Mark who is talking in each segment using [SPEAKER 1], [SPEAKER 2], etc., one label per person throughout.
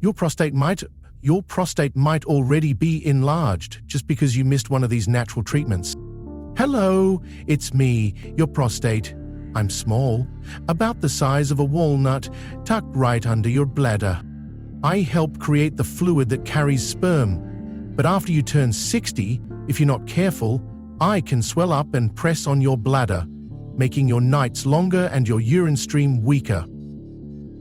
[SPEAKER 1] Your prostate might already be enlarged just because you missed one of these natural treatments. Hello, it's me, your prostate. I'm small, about the size of a walnut, tucked right under your bladder. I help create the fluid that carries sperm. But after you turn 60, if you're not careful, I can swell up and press on your bladder, making your nights longer and your urine stream weaker.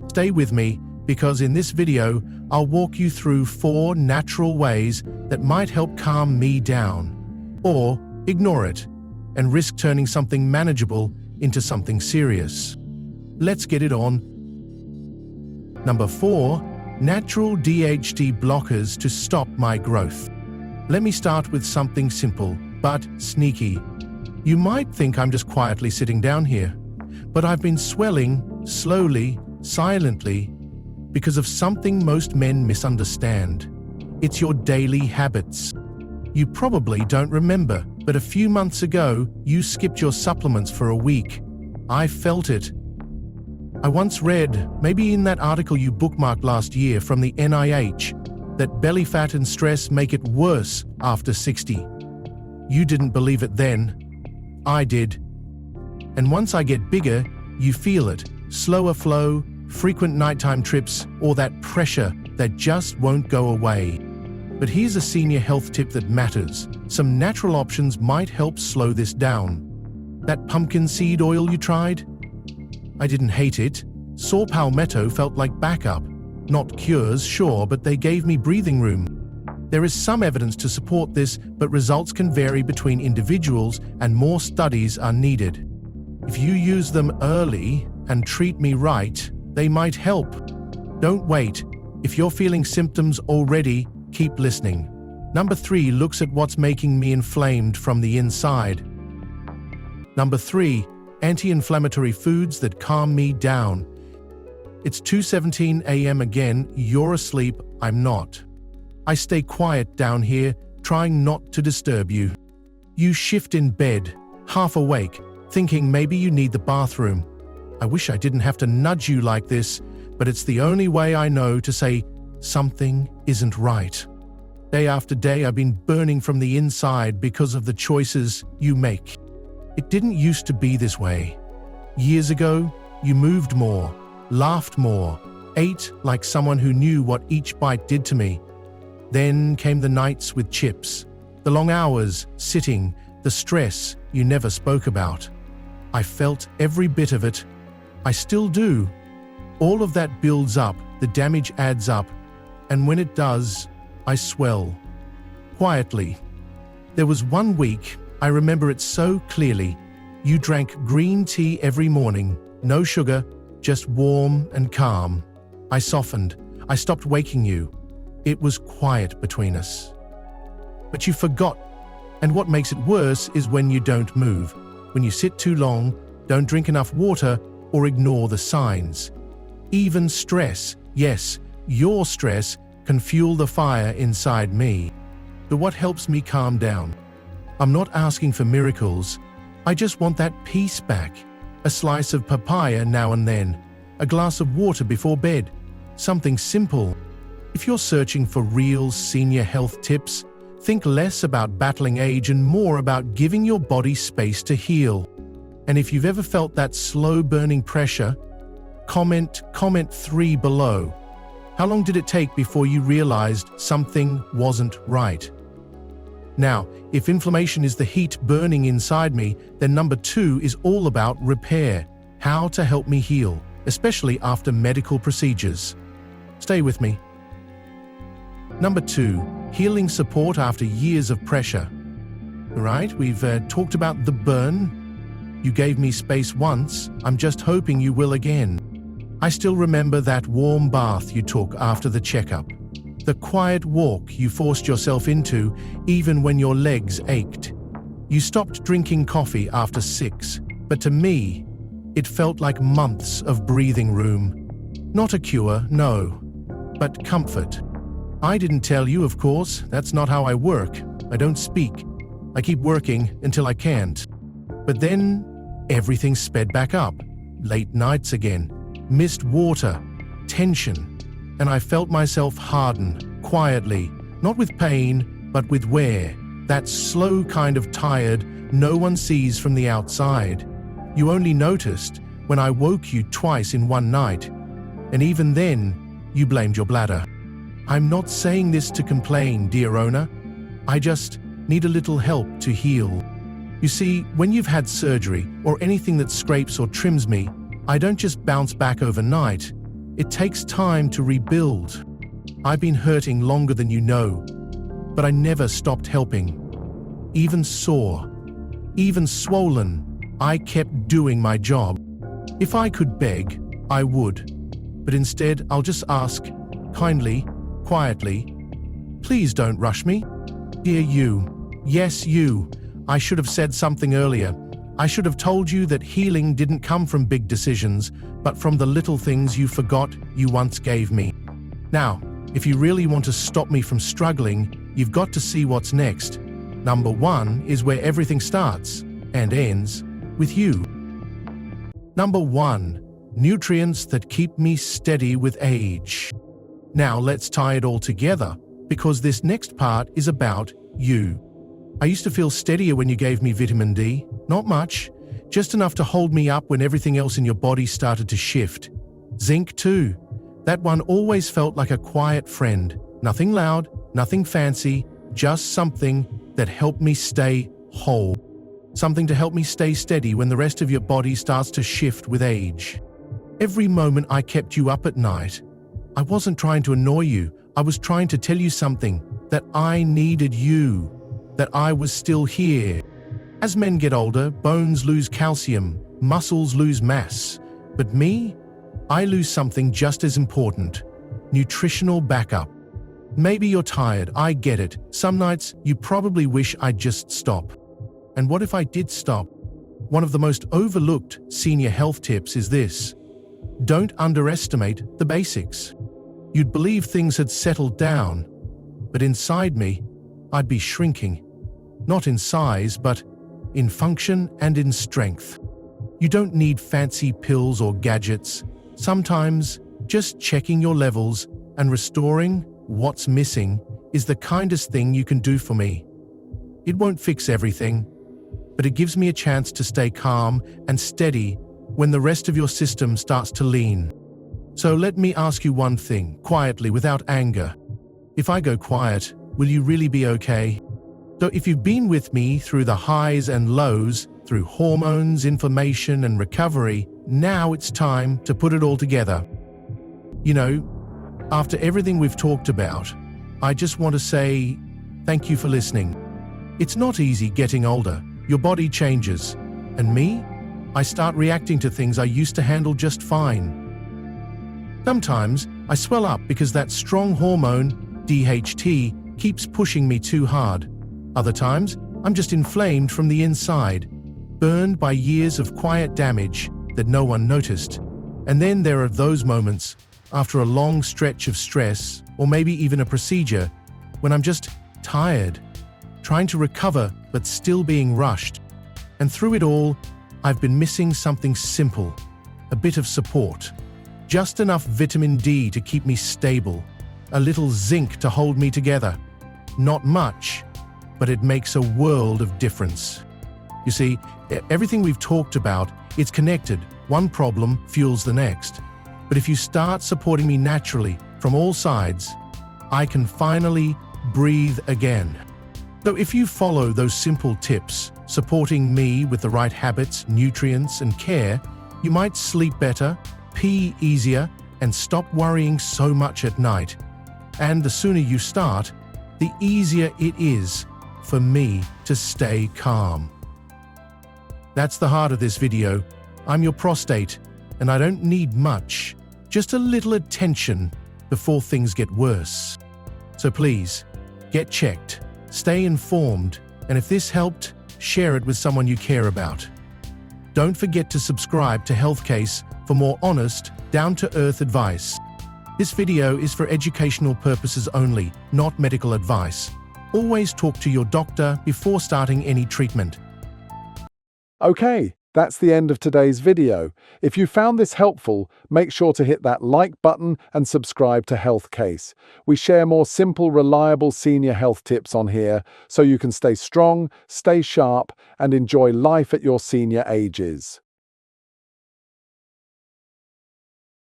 [SPEAKER 1] Stay with me, because in this video, I'll walk you through 4 natural ways that might help calm me down, or ignore it, and risk turning something manageable into something serious. Let's get it on. Number 4, natural DHT blockers to stop my growth. Let me start with something simple, but sneaky. You might think I'm just quietly sitting down here, but I've been swelling, slowly, silently, because of something most men misunderstand. It's your daily habits. You probably don't remember, but a few months ago, you skipped your supplements for a week. I felt it. I once read, maybe in that article you bookmarked last year from the NIH, that belly fat and stress make it worse after 60. You didn't believe it then. I did. And once I get bigger, you feel it. Slower flow, frequent nighttime trips, or that pressure that just won't go away. But here's a senior health tip that matters. Some natural options might help slow this down. That pumpkin seed oil you tried? I didn't hate it. Saw palmetto felt like backup. Not cures, sure, but they gave me breathing room. There is some evidence to support this, but results can vary between individuals and more studies are needed. If you use them early and treat me right, they might help. Don't wait. If you're feeling symptoms already, keep listening. Number 3 looks at what's making me inflamed from the inside. Number 3, anti-inflammatory foods that calm me down. It's 2:17 a.m. again, you're asleep, I'm not. I stay quiet down here, trying not to disturb you. You shift in bed, half awake, thinking maybe you need the bathroom. I wish I didn't have to nudge you like this, but it's the only way I know to say something isn't right. Day after day I've been burning from the inside because of the choices you make. It didn't used to be this way. Years ago, you moved more, laughed more, ate like someone who knew what each bite did to me. Then came the nights with chips, the long hours sitting, the stress you never spoke about. I felt every bit of it. I still do. All of that builds up, the damage adds up, and when it does, I swell. Quietly. There was one week, I remember it so clearly. You drank green tea every morning, no sugar, just warm and calm. I softened. I stopped waking you. It was quiet between us. But you forgot. And what makes it worse is when you don't move, when you sit too long, don't drink enough water, or ignore the signs. Even stress, yes, your stress, can fuel the fire inside me. But what helps me calm down? I'm not asking for miracles. I just want that peace back. A slice of papaya now and then. A glass of water before bed. Something simple. If you're searching for real senior health tips, think less about battling age and more about giving your body space to heal. And if you've ever felt that slow burning pressure, comment 3 below. How long did it take before you realized something wasn't right? Now, if inflammation is the heat burning inside me, then number 2 is all about repair, how to help me heal, especially after medical procedures. Stay with me. Number 2, healing support after years of pressure. Right, we've talked about the burn. You gave me space once, I'm just hoping you will again. I still remember that warm bath you took after the checkup. The quiet walk you forced yourself into even when your legs ached. You stopped drinking coffee after 6, but to me, it felt like months of breathing room. Not a cure, no, but comfort. I didn't tell you, of course, that's not how I work. I don't speak. I keep working until I can't. But then, everything sped back up. Late nights again. Missed water. Tension. and I felt myself harden, quietly, not with pain, but with wear. That slow kind of tired no one sees from the outside. You only noticed when I woke you twice in one night, and even then, you blamed your bladder. I'm not saying this to complain, dear owner. I just need a little help to heal. You see, when you've had surgery or anything that scrapes or trims me, I don't just bounce back overnight. It takes time to rebuild. I've been hurting longer than you know, but I never stopped helping. Even sore, even swollen, I kept doing my job. If I could beg, I would. But instead, I'll just ask, kindly, quietly, please don't rush me. Dear you, yes you, I should have said something earlier. I should have told you that healing didn't come from big decisions, but from the little things you forgot you once gave me. Now, if you really want to stop me from struggling, you've got to see what's next. Number one is where everything starts and ends with you. Number one, nutrients that keep me steady with age. Now let's tie it all together, because this next part is about you. I used to feel steadier when you gave me vitamin D. Not much, just enough to hold me up when everything else in your body started to shift. Zinc too. That one always felt like a quiet friend. Nothing loud, nothing fancy, just something that helped me stay whole. Something to help me stay steady when the rest of your body starts to shift with age. Every moment I kept you up at night, I wasn't trying to annoy you. I was trying to tell you something, that I needed you, that I was still here. As men get older, bones lose calcium, muscles lose mass. But me, I lose something just as important: nutritional backup. Maybe you're tired, I get it. Some nights you probably wish I'd just stop. And what if I did stop? One of the most overlooked senior health tips is this: don't underestimate the basics. You'd believe things had settled down, but inside me, I'd be shrinking. Not in size, but in function and in strength. You don't need fancy pills or gadgets. Sometimes, just checking your levels and restoring what's missing is the kindest thing you can do for me. It won't fix everything, but it gives me a chance to stay calm and steady when the rest of your system starts to lean. So let me ask you one thing, quietly, without anger. If I go quiet, will you really be okay? So if you've been with me through the highs and lows, through hormones, inflammation, and recovery, now it's time to put it all together. You know, after everything we've talked about, I just want to say thank you for listening. It's not easy getting older. Your body changes. And me? I start reacting to things I used to handle just fine. Sometimes I swell up because that strong hormone, DHT, keeps pushing me too hard. Other times, I'm just inflamed from the inside, burned by years of quiet damage that no one noticed. And then there are those moments, after a long stretch of stress, or maybe even a procedure, when I'm just tired, trying to recover but still being rushed. And through it all, I've been missing something simple, a bit of support. Just enough vitamin D to keep me stable, a little zinc to hold me together. Not much, but it makes a world of difference. You see, everything we've talked about, it's connected. One problem fuels the next. But if you start supporting me naturally from all sides, I can finally breathe again. So if you follow those simple tips, supporting me with the right habits, nutrients, and care, you might sleep better, pee easier, and stop worrying so much at night. And the sooner you start, the easier it is for me to stay calm. That's the heart of this video. I'm your prostate, and I don't need much, just a little attention before things get worse. So please, get checked, stay informed, and if this helped, share it with someone you care about. Don't forget to subscribe to Healthcase for more honest, down-to-earth advice. This video is for educational purposes only, not medical advice. Always talk to your doctor before starting any treatment.
[SPEAKER 2] Okay, That's the end of today's video. If you found this helpful, make sure to hit that like button and subscribe to Healthcase. We share more simple, reliable senior health tips on here so you can stay strong, stay sharp, and enjoy life at your senior ages.